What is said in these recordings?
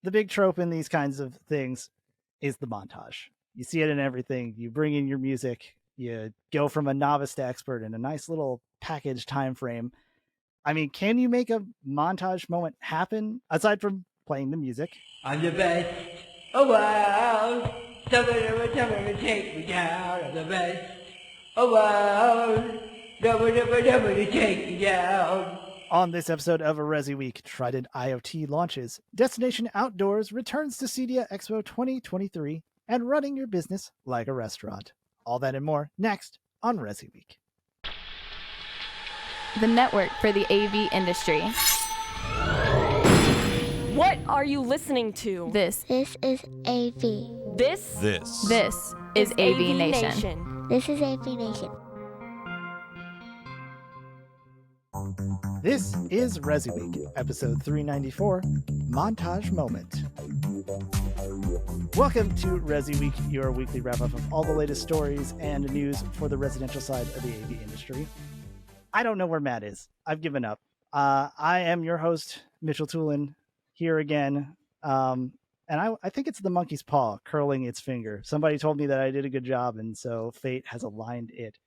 the big trope in these kinds of things is the montage. You see it in everything. You bring in your music, you go from a novice to expert in a nice little package time frame. I mean, can you make a montage moment happen aside from playing the music? I'm the best. Oh wow. Somebody take me down. I'm the best. Oh wow. Somebody take me down. On this episode of ResiWeek, Trident IoT launches, Destination Outdoors returns to CEDIA Expo 2023, and running your business like a restaurant. All that and more next on ResiWeek. The network for the AV industry. What are you listening to? This is AV. This is AVNation. This is AVNation. This is ResiWeek, episode 394, Montage Moment. Welcome to ResiWeek, your weekly wrap-up of all the latest stories and news for the residential side of the AV industry. I don't know where Matt is. I've given up. I am your host, Mitchell Tulin, here again. And I think it's the monkey's paw curling its finger. Somebody told me that I did a good job, and so fate has aligned it.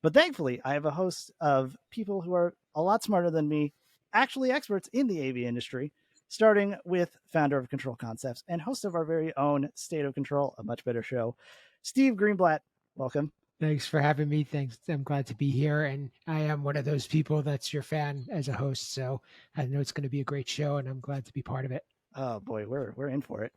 But thankfully, I have a host of people who are a lot smarter than me, actually experts in the AV industry, starting with founder of Control Concepts and host of our very own State of Control, a much better show, Steve Greenblatt. Welcome. Thanks for having me. Thanks. I'm glad to be here. And I am one of those people that's your fan as a host. So I know it's going to be a great show and I'm glad to be part of it. Oh boy, we're in for it.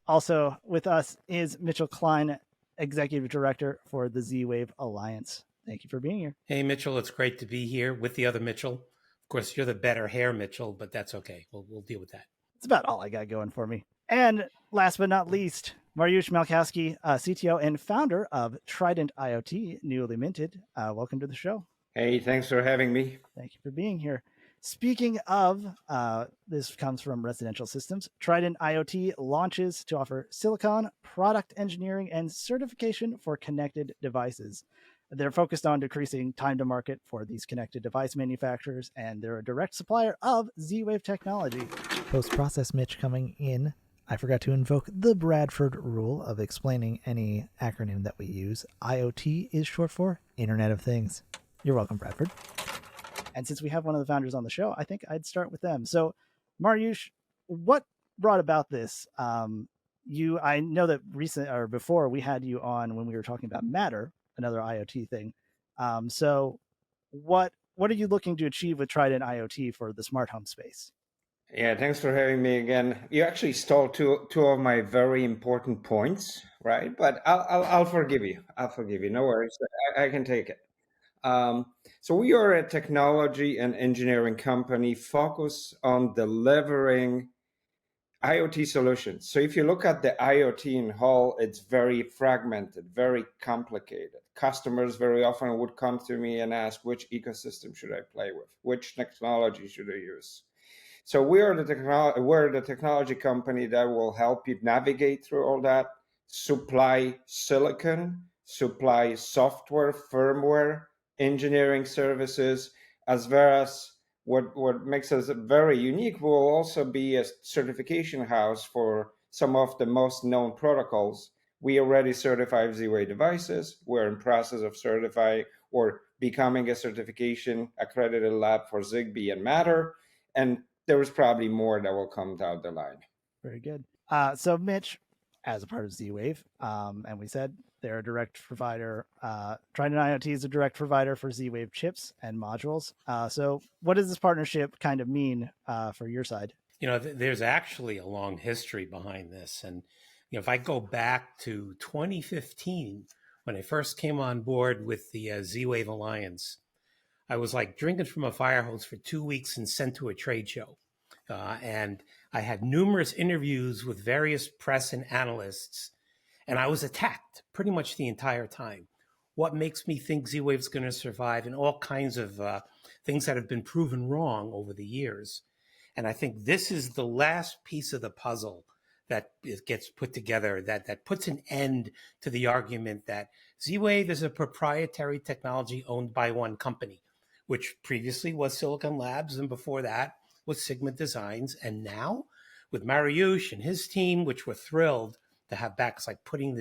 Also with us is Mitchell Klein, Executive Director for the Z-Wave Alliance. Thank you for being here. Hey, Mitchell. It's great to be here with the other Mitchell. Of course, you're the better hair Mitchell, but that's okay. We'll deal with that. It's about all I got going for me. And last but not least, Mariusz Malkowski, CTO and founder of Trident IoT, newly minted. Welcome to the show. Hey, thanks for having me. Thank you for being here. Speaking of, this comes from Residential Systems, Trident IoT launches to offer silicon, product engineering, and certification for connected devices. They're focused on decreasing time to market for these connected device manufacturers, and they're a direct supplier of Z-Wave technology. Post-process Mitch coming in. I forgot to invoke the Bradford rule of explaining any acronym that we use. IoT is short for Internet of Things. You're welcome, Bradford. And since we have one of the founders on the show, I think I'd start with them. So, Mariusz, what brought about this? I know that before we had you on when we were talking about Matter, another IoT thing. So what are you looking to achieve with Trident IoT for the smart home space? Yeah, thanks for having me again. You actually stole two of my very important points, right? But I'll forgive you. No worries. I can take it. So we are a technology and engineering company focused on delivering IoT solutions. So if you look at the IoT in whole, it's very fragmented, very complicated. Customers very often would come to me and ask, which ecosystem should I play with? Which technology should I use? So we're the technology company that will help you navigate through all that, supply silicon, supply software, firmware, engineering services, as well as what makes us very unique. Will also be a certification house for some of the most known protocols. We already certify Z-Wave devices. We're in process of certifying or becoming a certification accredited lab for Zigbee and Matter. And there is probably more that will come down the line. Very good. So Mitch, as a part of Z-Wave, and we said they're a direct provider. Trident IoT is a direct provider for Z-Wave chips and modules. So what does this partnership kind of mean for your side? You know, there's actually a long history behind this. And, you know, if I go back to 2015, when I first came on board with the Z-Wave Alliance, I was like drinking from a fire hose for 2 weeks and sent to a trade show. And I had numerous interviews with various press and analysts, and I was attacked pretty much the entire time. What makes me think Z-Wave's going to survive, and all kinds of things that have been proven wrong over the years. And I think this is the last piece of the puzzle that gets put together that puts an end to the argument that Z-Wave is a proprietary technology owned by one company, which previously was Silicon Labs, and before that was Sigma Designs. And now with Mariusz and his team, which we're thrilled to have back. It's like putting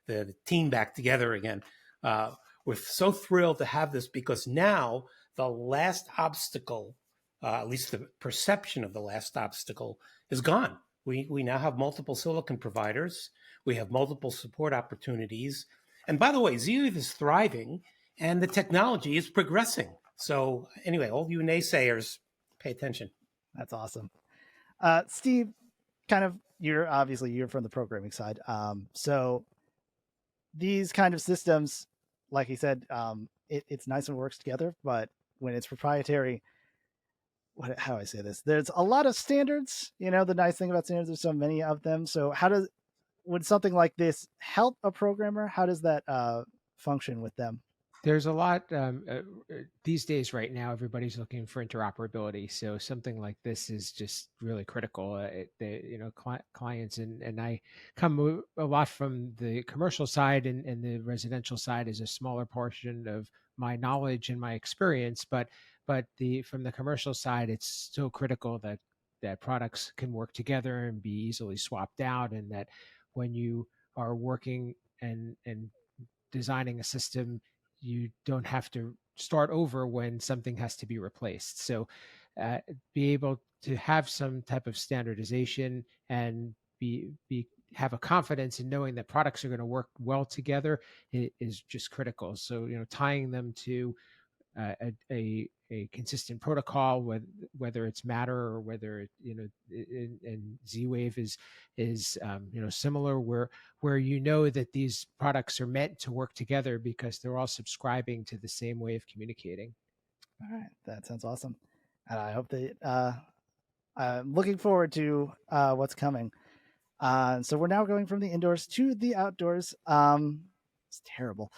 the team back together again. We're so thrilled to have this because now the last obstacle, at least the perception of the last obstacle, is gone. We now have multiple silicon providers. We have multiple support opportunities. And by the way, Z-Wave is thriving and the technology is progressing. So anyway, all you naysayers, pay attention. That's awesome. Steve, you're from the programming side. So these kind of systems, like he said, it's nice when it works together, but when it's proprietary, how do I say this? There's a lot of standards. The nice thing about standards, there's so many of them. So would something like this help a programmer? How does that function with them? There's a lot these days. Right now, everybody's looking for interoperability. So something like this is just really critical. Clients and I come a lot from the commercial side, and the residential side is a smaller portion of my knowledge and my experience. But from the commercial side, it's still critical that products can work together and be easily swapped out, and that when you are working and designing a system, you don't have to start over when something has to be replaced. So be able to have some type of standardization and have a confidence in knowing that products are going to work well together is just critical. So, tying them to a consistent protocol, whether it's Matter or whether and Z-Wave is similar, where that these products are meant to work together because they're all subscribing to the same way of communicating. All right, that sounds awesome, and I hope that I'm looking forward to what's coming. So we're now going from the indoors to the outdoors. It's terrible.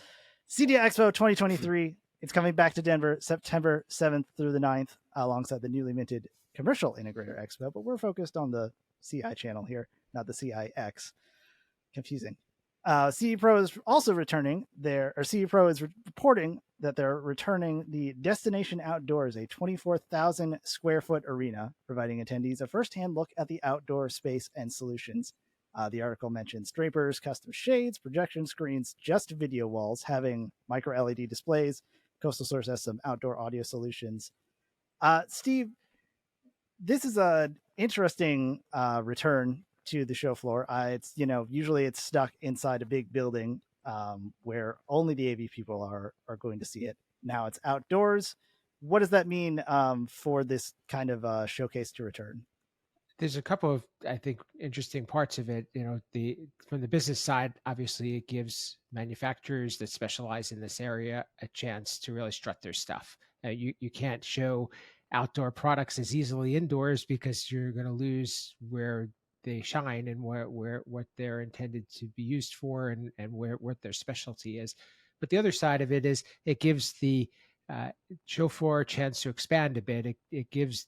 CEDIA Expo 2023. It's coming back to Denver September 7th through the 9th, alongside the newly minted Commercial Integrator Expo. But we're focused on the CI channel here, not the CIX. Confusing. CE Pro is also returning CE Pro is reporting that they're returning the Destination Outdoors, a 24,000 square foot arena, providing attendees a first-hand look at the outdoor space and solutions. The article mentions drapers, custom shades, projection screens, just video walls, having micro LED displays. Coastal Source has some outdoor audio solutions. Steve, this is an interesting return to the show floor. It's usually it's stuck inside a big building where only the AV people are going to see it. Now it's outdoors. What does that mean for this kind of showcase to return? There's a couple of, I think, interesting parts of it. From the business side, obviously it gives manufacturers that specialize in this area a chance to really strut their stuff. You can't show outdoor products as easily indoors because you're going to lose where they shine and what they're intended to be used for and what their specialty is. But the other side of it is it gives the show floor a chance to expand a bit. It gives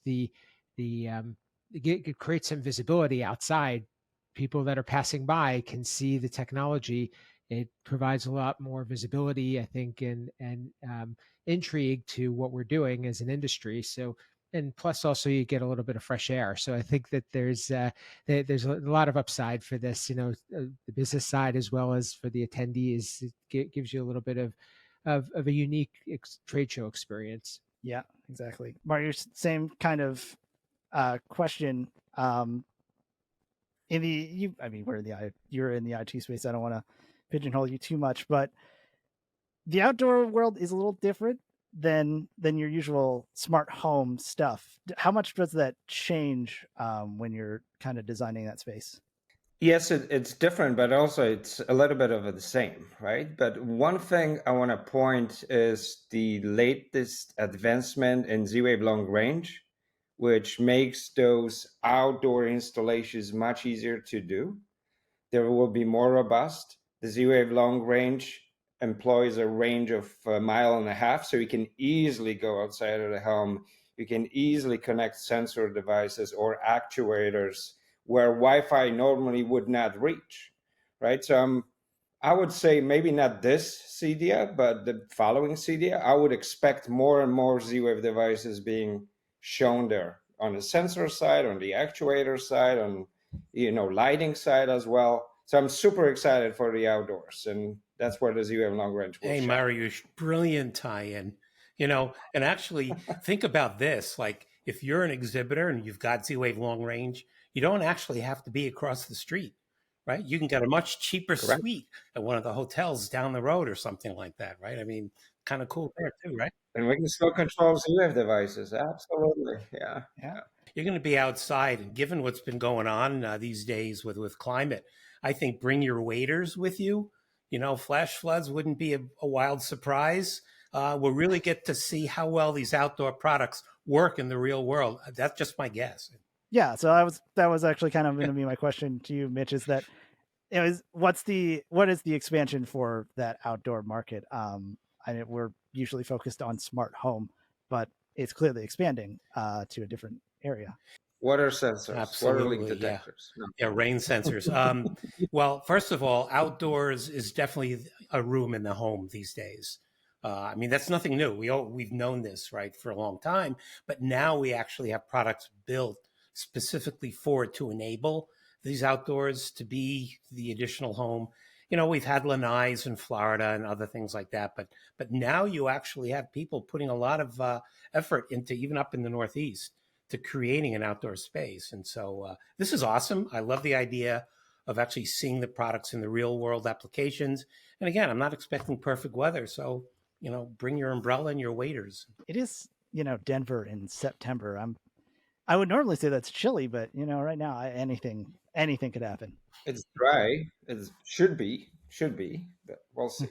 it creates some visibility outside. People that are passing by can see the technology. It provides a lot more visibility, I think, and intrigue to what we're doing as an industry. So, and plus also you get a little bit of fresh air. So I think that there's a lot of upside for this, the business side as well as for the attendees. It gives you a little bit of a unique trade show experience. Yeah, exactly. Mariusz, same kind of question. You're in the IT space. I don't want to pigeonhole you too much, but the outdoor world is a little different than your usual smart home stuff. How much does that change when you're kind of designing that space? Yes, it's different, but also it's a little bit of the same, right? But one thing I want to point is the latest advancement in Z-Wave long range, which makes those outdoor installations much easier to do. They will be more robust. The Z-Wave long range employs a range of 1.5 miles, so you can easily go outside of the home. You can easily connect sensor devices or actuators where Wi-Fi normally would not reach, right? So I would say maybe not this CEDIA, but the following CEDIA, I would expect more and more Z-Wave devices being shown there on the sensor side, on the actuator side, on lighting side as well. So I'm super excited for the outdoors, and that's where the Z-Wave long range will Hey, shine. Mariusz, brilliant tie-in. And actually think about this, like if you're an exhibitor and you've got Z-Wave long range, you don't actually have to be across the street, right? You can get a much cheaper Correct. suite at one of the hotels down the road or something like that, right? I mean, kind of cool there too, right? And we can still control Z-Wave devices. Absolutely. Yeah. You're going to be outside, and given what's been going on these days with climate, I think bring your waders with you. Flash floods wouldn't be a wild surprise. We'll really get to see how well these outdoor products work in the real world. That's just my guess. Yeah, so that was actually kind of going to be my question to you, Mitch. Is that what is the expansion for that outdoor market? We're usually focused on smart home, but it's clearly expanding to a different area. Water sensors, Absolutely, water leak detectors. Yeah, rain sensors. Well, first of all, outdoors is definitely a room in the home these days. I mean, that's nothing new. We've known this, right, for a long time, but now we actually have products built specifically for it to enable these outdoors to be the additional home. We've had lanais in Florida and other things like that, but now you actually have people putting a lot of effort into, even up in the Northeast, to creating an outdoor space. And so this is awesome. I love the idea of actually seeing the products in the real world applications. And again, I'm not expecting perfect weather. So, bring your umbrella and your waders. It is, Denver in September. I would normally say that's chilly, but right now anything could happen. It's dry. It should be, but we'll see.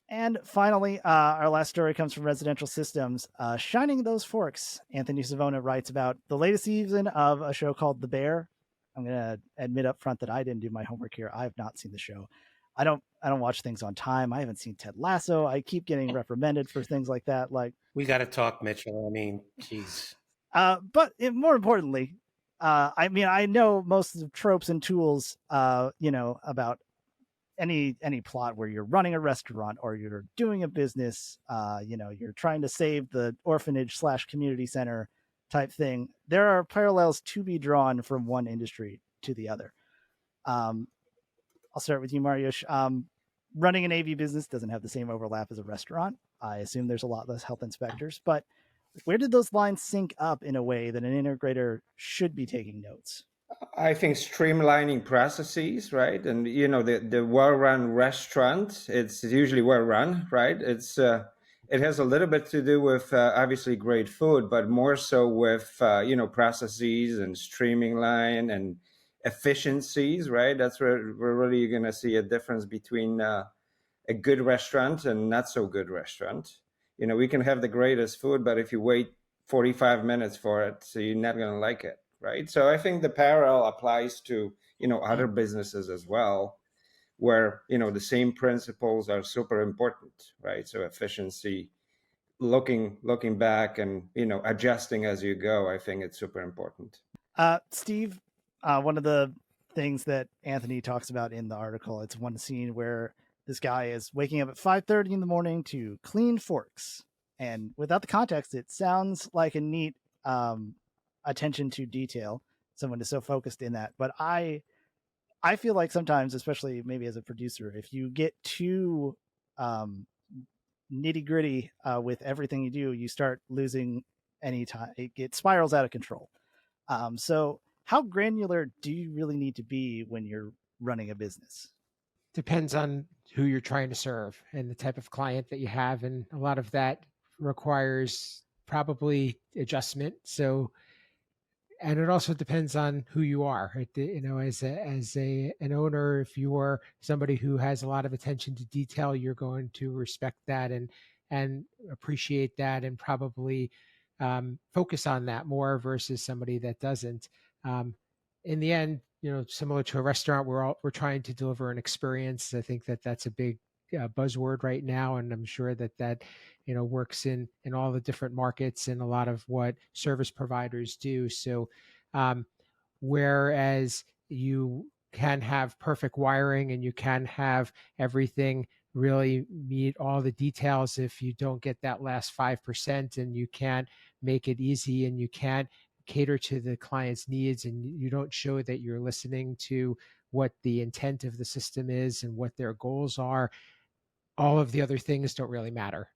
And finally, our last story comes from Residential Systems. Shining Those Forks. Anthony Savona writes about the latest season of a show called The Bear. I'm going to admit up front that I didn't do my homework here. I have not seen the show. I don't watch things on time. I haven't seen Ted Lasso. I keep getting reprimanded for things like that. Like, we got to talk, Mitchell. I mean, geez. But more importantly, I know most of the tropes and tools, about any plot where you're running a restaurant or you're doing a business, you're trying to save the orphanage / community center type thing. There are parallels to be drawn from one industry to the other. I'll start with you, Mariusz. Running an AV business doesn't have the same overlap as a restaurant. I assume there's a lot less health inspectors, but where did those lines sync up in a way that an integrator should be taking notes? I think streamlining processes, right? And the well-run restaurant, it's usually well-run, right? It has a little bit to do with obviously great food, but more so with processes and streamline and efficiencies, right? That's where we're really going to see a difference between a good restaurant and not so good restaurant. We can have the greatest food, but if you wait 45 minutes for it, so you're not going to like it. Right. So I think the parallel applies to, other businesses as well, where, the same principles are super important. Right. So efficiency, looking back and, adjusting as you go. I think it's super important. Steve, one of the things that Anthony talks about in the article, it's one scene where this guy is waking up at 5:30 in the morning to clean forks. And without the context, it sounds like a neat attention to detail. Someone is so focused in that. But I feel like sometimes, especially maybe as a producer, if you get too nitty gritty with everything you do, you start losing any time. It spirals out of control. So how granular do you really need to be when you're running a business? Depends on who you're trying to serve and the type of client that you have. And a lot of that requires probably adjustment. So, and it also depends on who you are, right? As an owner, if you are somebody who has a lot of attention to detail, you're going to respect that and appreciate that and probably focus on that more versus somebody that doesn't. In the end, similar to a restaurant, we're trying to deliver an experience. I think that's a big buzzword right now, and I'm sure that works in all the different markets and a lot of what service providers do. So whereas you can have perfect wiring and you can have everything really meet all the details, if you don't get that last 5% and you can't make it easy and you can't cater to the client's needs and you don't show that you're listening to what the intent of the system is and what their goals are, all of the other things don't really matter.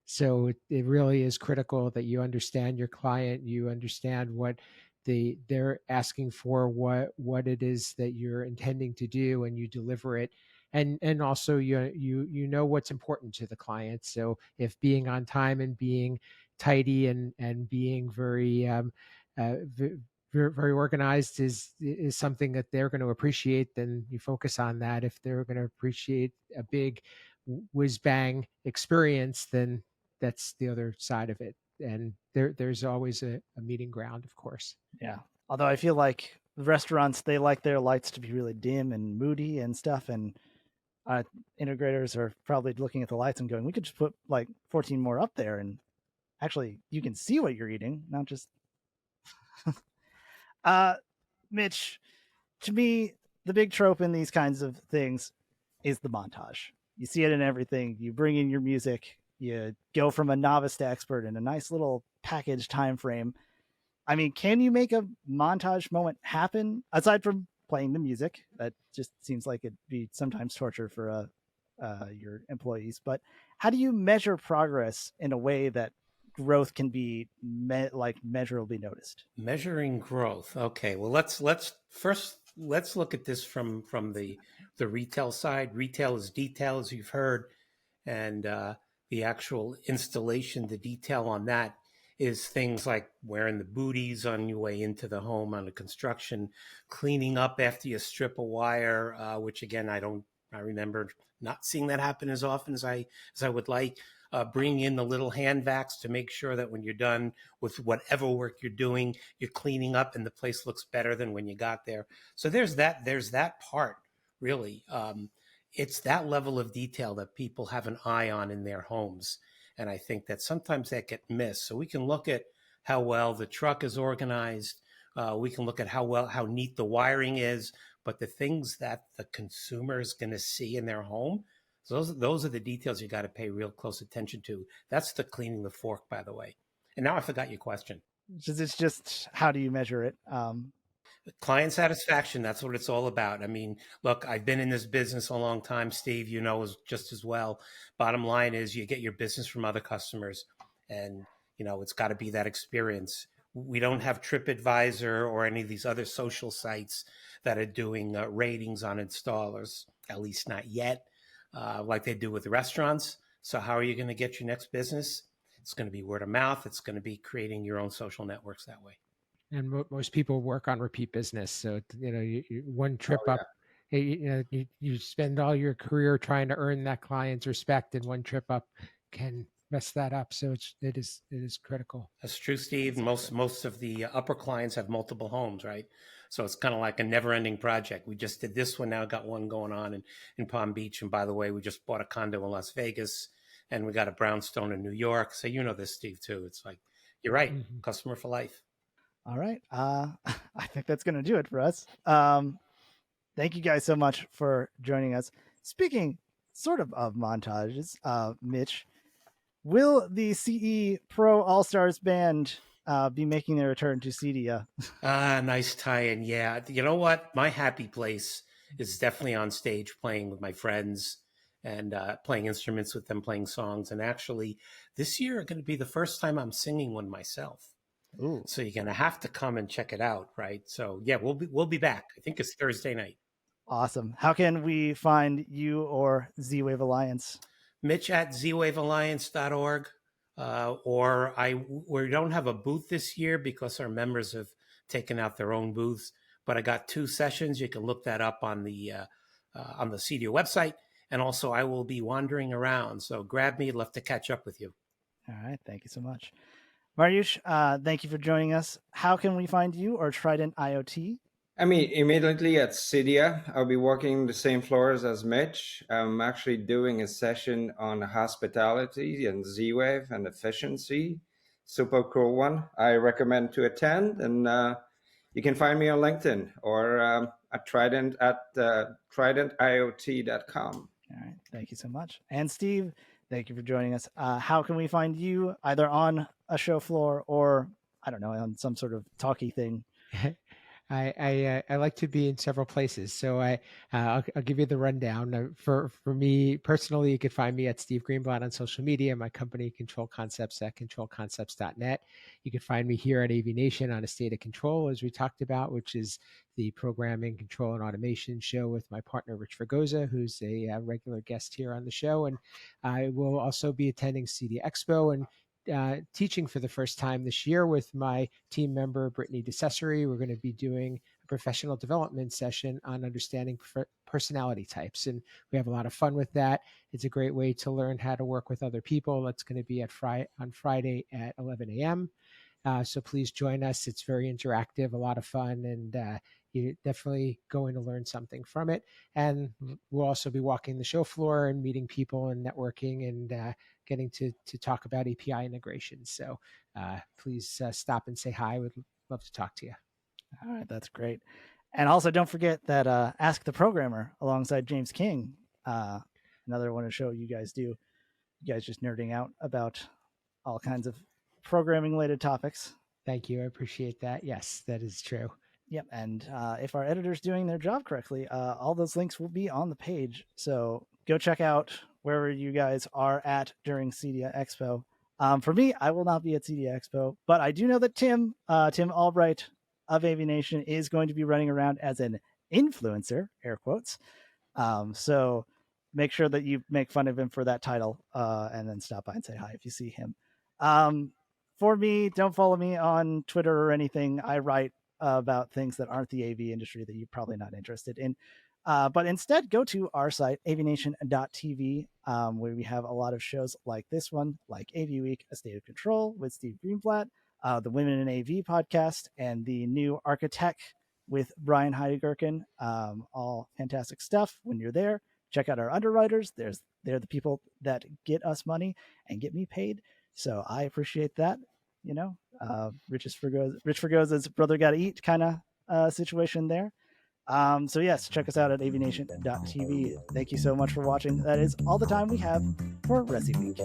So it really is critical that you understand your client, you understand what they're asking for, what it is that you're intending to do, and you deliver it. And also you know what's important to the client. So if being on time and being tidy and being very very organized is something that they're going to appreciate, then you focus on that. If they're going to appreciate a big whiz bang experience, then that's the other side of it. And there's always a meeting ground, of course. Yeah. Although I feel like restaurants, they like their lights to be really dim and moody and stuff. And integrators are probably looking at the lights and going, we could just put like 14 more up there. And actually, you can see what you're eating, not just. Mitch, to me, the big trope in these kinds of things is the montage. You see it in everything. You bring in your music, you go from a novice to expert in a nice little package time frame. I mean, can you make a montage moment happen aside from playing the music? That just seems like it'd be sometimes torture for your employees. But how do you measure progress in a way that growth can be measurably noticed? Measuring growth. Okay. Well, let's look at this from the retail side. Retail is detail, as you've heard, and the actual installation, the detail on that is things like wearing the booties on your way into the home on the construction, cleaning up after you strip a wire, which again I remember not seeing that happen as often as I would like. Bringing in the little hand vacs to make sure that when you're done with whatever work you're doing, you're cleaning up and the place looks better than when you got there. So there's that part, really. It's that level of detail that people have an eye on in their homes. And I think that sometimes that gets missed. So we can look at how well the truck is organized. We can look at how neat the wiring is, but the things that the consumer is going to see in their home, those are the details you got to pay real close attention to. That's the cleaning the fork, by the way. And now I forgot your question. It's just how do you measure it? Client satisfaction, that's what it's all about. I mean, look, I've been in this business a long time, Steve, you know, just as well. Bottom line is you get your business from other customers, and, you know, it's got to be that experience. We don't have TripAdvisor or any of these other social sites that are doing ratings on installers, at least not yet, like they do with the restaurants. So how are you going to get your next business? It's going to be word of mouth. It's going to be creating your own social networks that way. And most people work on repeat business. So, you know, you one trip up, you spend all your career trying to earn that client's respect, and one trip up can mess that up. So it is critical. That's true, Steve. Most of the upper clients have multiple homes, right? So it's kind of like a never-ending project. We just did this one, now got one going on in Palm Beach. And by the way, we just bought a condo in Las Vegas, and we got a brownstone in New York. So you know this, Steve, too. It's like, you're right, customer for life. All right. I think that's going to do it for us. Thank you guys so much for joining us. Speaking sort of montages, Mitch, will the CE Pro All-Stars Band be making their return to CEDIA? Nice tie-in. Yeah. You know what? My happy place is definitely on stage playing with my friends and playing instruments with them, playing songs. And actually, this year going to be the first time I'm singing one myself. Ooh. So you're going to have to come and check it out, right? So yeah, we'll be back. I think it's Thursday night. Awesome. How can we find you or Z-Wave Alliance? Mitch at zwavealliance.org. We don't have a booth this year because our members have taken out their own booths, but I got 2 sessions. You can look that up on the CEDIA website. And also I will be wandering around. So grab me. I'd love to catch up with you. All right. Thank you so much. Mariusz, thank you for joining us. How can we find you or Trident IoT? I mean, immediately at CEDIA, I'll be working the same floors as Mitch. I'm actually doing a session on hospitality and Z-Wave and efficiency. Super cool one. I recommend to attend, and you can find me on LinkedIn or at Trident at TridentIoT.com. All right. Thank you so much. And Steve, thank you for joining us. How can we find you either on a show floor or I don't know, on some sort of talky thing. I like to be in several places, so I'll give you the rundown. For me personally, you can find me at Steve Greenblatt on social media. My company Control Concepts at controlconcepts.net. You can find me here at AVNation on A State of Control, as we talked about, which is the programming, control, and automation show with my partner Rich Vergoza, who's a regular guest here on the show, and I will also be attending CEDIA Expo and teaching for the first time this year with my team member, Brittany DeCessory. We're going to be doing a professional development session on understanding personality types. And we have a lot of fun with that. It's a great way to learn how to work with other people. That's going to be on Friday at 11 a.m. So please join us. It's very interactive, a lot of fun, and you're definitely going to learn something from it. And we'll also be walking the show floor and meeting people and networking and getting to talk about API integration. So please stop and say hi. We'd love to talk to you. All right, that's great. And also don't forget that Ask the Programmer alongside James King, another one to show you guys do. You guys just nerding out about all kinds of programming related topics. Thank you. I appreciate that. Yes, that is true. Yep. And if our editor's doing their job correctly, all those links will be on the page. So go check out wherever you guys are at during CEDIA Expo. For me, I will not be at CEDIA Expo, but I do know that Tim Albright of AVNation is going to be running around as an influencer, air quotes. So make sure that you make fun of him for that title and then stop by and say hi if you see him. For me, don't follow me on Twitter or anything. I write about things that aren't the AV industry that you're probably not interested in. But instead, go to our site, avnation.tv, where we have a lot of shows like this one, like AVWeek, A State of Control with Steve Greenblatt, the Women in AV podcast, and the new Architect with Brian Heideggerken. All fantastic stuff. When you're there, check out our underwriters. They're the people that get us money and get me paid. So I appreciate that. You know, Rich Vergoza's brother got to eat kind of situation there. So yes, check us out at avnation.tv. Thank you so much for watching. That is all the time we have for ResiWeek.